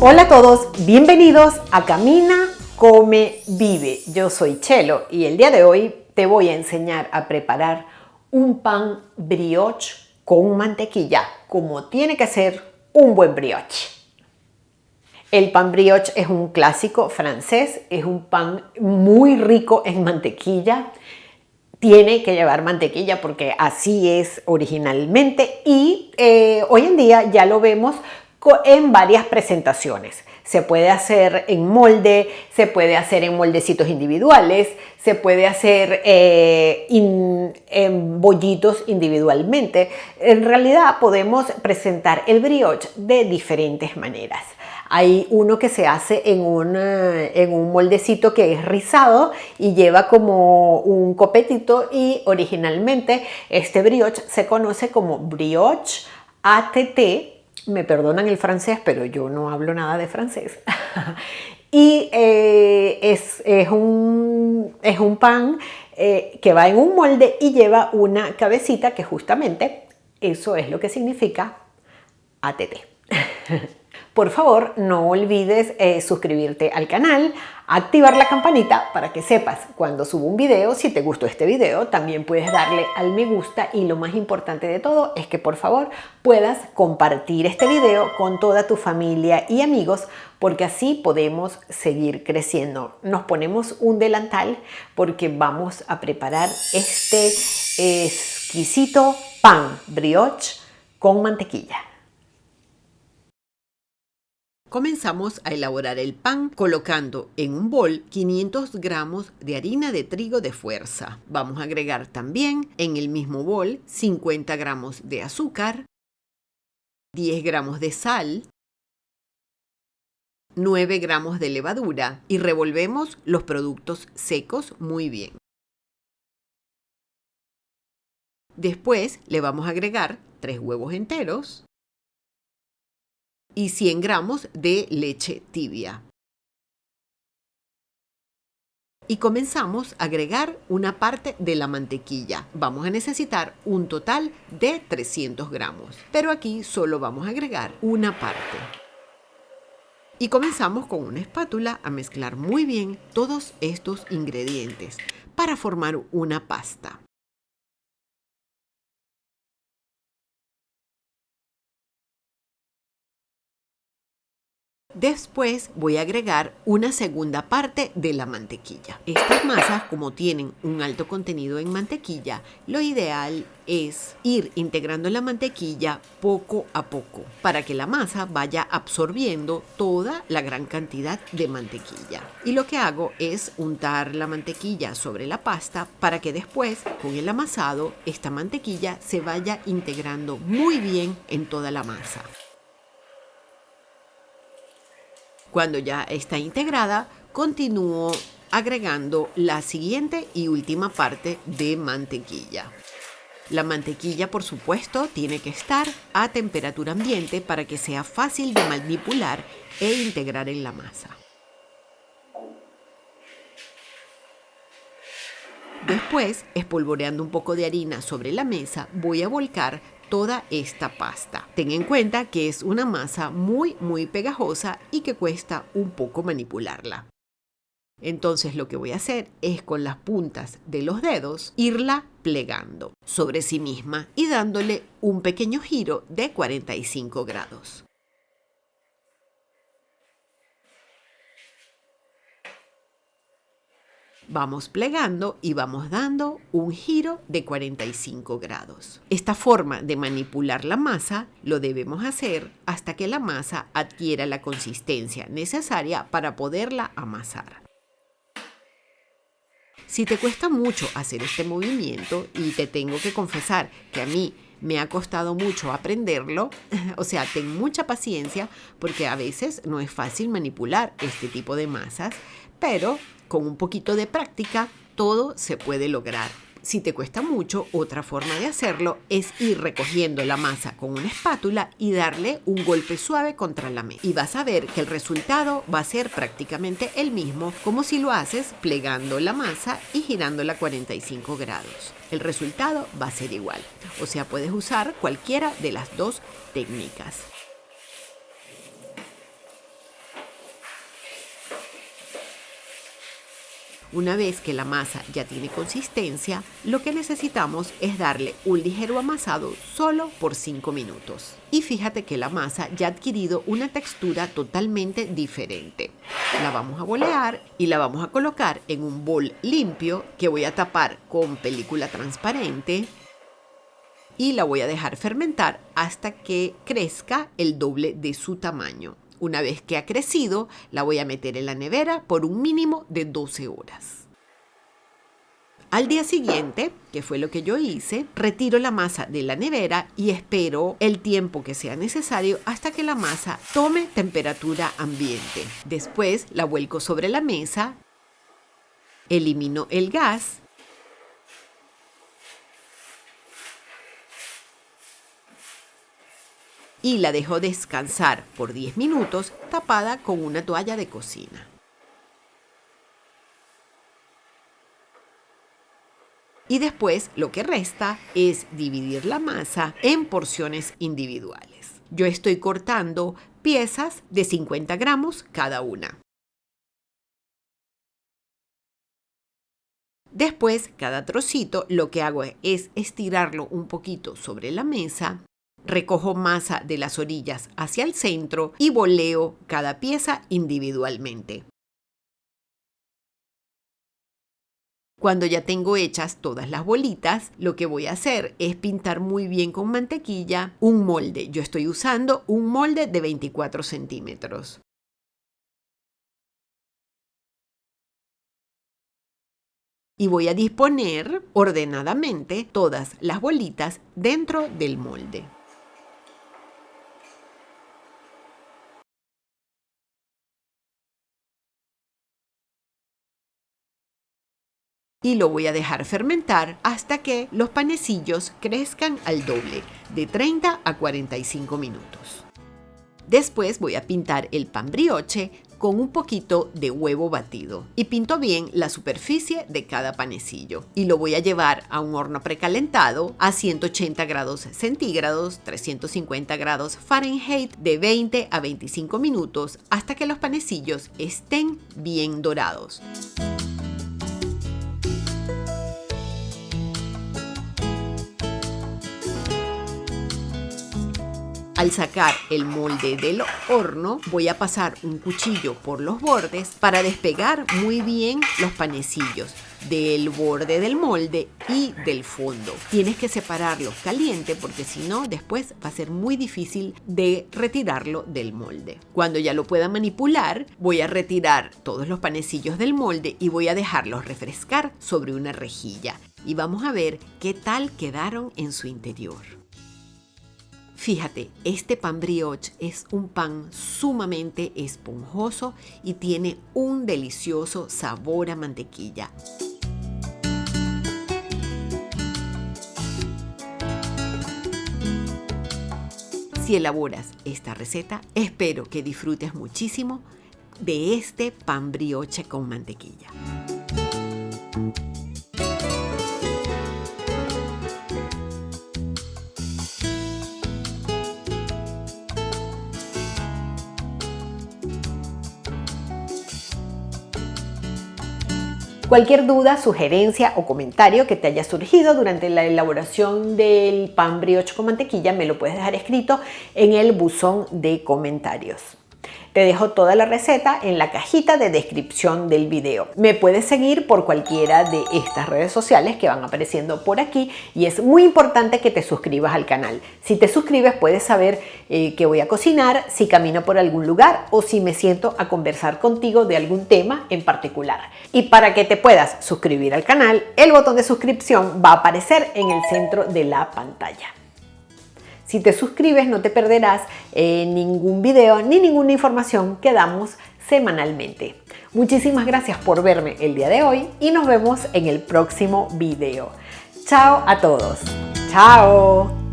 Hola a todos, bienvenidos a Camina, Come, Vive. Yo soy Chelo y el día de hoy te voy a enseñar a preparar un pan brioche con mantequilla, como tiene que ser un buen brioche. El pan brioche es un clásico francés, es un pan muy rico en mantequilla. Tiene que llevar mantequilla porque así es originalmente y hoy en día ya lo vemos en varias presentaciones. Se puede hacer en molde, se puede hacer en moldecitos individuales, se puede hacer en bollitos individualmente. En realidad podemos presentar el brioche de diferentes maneras. Hay uno que se hace en un moldecito que es rizado y lleva como un copetito, y originalmente este brioche se conoce como brioche ATT. Me perdonan el francés, pero yo no hablo nada de francés. Y es un pan que va en un molde y lleva una cabecita que justamente eso es lo que significa ATT. Por favor, no olvides suscribirte al canal, activar la campanita para que sepas cuando subo un video. Si te gustó este video, también puedes darle al me gusta, y lo más importante de todo es que por favor puedas compartir este video con toda tu familia y amigos, porque así podemos seguir creciendo. Nos ponemos un delantal porque vamos a preparar este exquisito pan brioche con mantequilla. Comenzamos a elaborar el pan colocando en un bol 500 gramos de harina de trigo de fuerza. Vamos a agregar también en el mismo bol 50 gramos de azúcar, 10 gramos de sal, 9 gramos de levadura y revolvemos los productos secos muy bien. Después le vamos a agregar 3 huevos enteros y 100 gramos de leche tibia. Y comenzamos a agregar una parte de la mantequilla. Vamos a necesitar un total de 300 gramos, pero aquí solo vamos a agregar una parte. Y comenzamos con una espátula a mezclar muy bien todos estos ingredientes para formar una pasta. Después voy a agregar una segunda parte de la mantequilla. Estas masas, como tienen un alto contenido en mantequilla, lo ideal es ir integrando la mantequilla poco a poco para que la masa vaya absorbiendo toda la gran cantidad de mantequilla. Y lo que hago es untar la mantequilla sobre la pasta para que después, con el amasado, esta mantequilla se vaya integrando muy bien en toda la masa. Cuando ya está integrada, continúo agregando la siguiente y última parte de mantequilla. La mantequilla, por supuesto, tiene que estar a temperatura ambiente para que sea fácil de manipular e integrar en la masa. Después, espolvoreando un poco de harina sobre la mesa, voy a volcar toda esta pasta. Ten en cuenta que es una masa muy pegajosa y que cuesta un poco manipularla. Entonces lo que voy a hacer es con las puntas de los dedos irla plegando sobre sí misma y dándole un pequeño giro de 45 grados. Vamos plegando y vamos dando un giro de 45 grados. Esta forma de manipular la masa lo debemos hacer hasta que la masa adquiera la consistencia necesaria para poderla amasar. Si te cuesta mucho hacer este movimiento, y te tengo que confesar que a mí me ha costado mucho aprenderlo, o sea, ten mucha paciencia porque a veces no es fácil manipular este tipo de masas, pero con un poquito de práctica todo se puede lograr. Si te cuesta mucho, otra forma de hacerlo es ir recogiendo la masa con una espátula y darle un golpe suave contra la mesa. Y vas a ver que el resultado va a ser prácticamente el mismo como si lo haces plegando la masa y girándola 45 grados. El resultado va a ser igual. O sea, puedes usar cualquiera de las dos técnicas. Una vez que la masa ya tiene consistencia, lo que necesitamos es darle un ligero amasado solo por 5 minutos. Y fíjate que la masa ya ha adquirido una textura totalmente diferente. La vamos a bolear y la vamos a colocar en un bol limpio que voy a tapar con película transparente y la voy a dejar fermentar hasta que crezca el doble de su tamaño. Una vez que ha crecido, la voy a meter en la nevera por un mínimo de 12 horas. Al día siguiente, que fue lo que yo hice, retiro la masa de la nevera y espero el tiempo que sea necesario hasta que la masa tome temperatura ambiente. Después la vuelco sobre la mesa, elimino el gas y la dejo descansar por 10 minutos tapada con una toalla de cocina. Y después lo que resta es dividir la masa en porciones individuales. Yo estoy cortando piezas de 50 gramos cada una. Después, cada trocito lo que hago es estirarlo un poquito sobre la mesa. Recojo masa de las orillas hacia el centro y boleo cada pieza individualmente. Cuando ya tengo hechas todas las bolitas, lo que voy a hacer es pintar muy bien con mantequilla un molde. Yo estoy usando un molde de 24 centímetros. Y voy a disponer ordenadamente todas las bolitas dentro del molde. Y lo voy a dejar fermentar hasta que los panecillos crezcan al doble, de 30 a 45 minutos. Después voy a pintar el pan brioche con un poquito de huevo batido y pinto bien la superficie de cada panecillo. Y lo voy a llevar a un horno precalentado a 180 grados centígrados, 350 grados Fahrenheit, de 20 a 25 minutos hasta que los panecillos estén bien dorados. Al sacar el molde del horno, voy a pasar un cuchillo por los bordes para despegar muy bien los panecillos del borde del molde y del fondo. Tienes que separarlos caliente porque si no, después va a ser muy difícil de retirarlo del molde. Cuando ya lo pueda manipular, voy a retirar todos los panecillos del molde y voy a dejarlos refrescar sobre una rejilla. Y vamos a ver qué tal quedaron en su interior. Fíjate, este pan brioche es un pan sumamente esponjoso y tiene un delicioso sabor a mantequilla. Si elaboras esta receta, espero que disfrutes muchísimo de este pan brioche con mantequilla. Cualquier duda, sugerencia o comentario que te haya surgido durante la elaboración del pan brioche con mantequilla me lo puedes dejar escrito en el buzón de comentarios. Te dejo toda la receta en la cajita de descripción del video. Me puedes seguir por cualquiera de estas redes sociales que van apareciendo por aquí y es muy importante que te suscribas al canal. Si te suscribes puedes saber qué voy a cocinar, si camino por algún lugar o si me siento a conversar contigo de algún tema en particular. Y para que te puedas suscribir al canal, el botón de suscripción va a aparecer en el centro de la pantalla. Si te suscribes no te perderás ningún video ni ninguna información que damos semanalmente. Muchísimas gracias por verme el día de hoy y nos vemos en el próximo video. Chao a todos. Chao.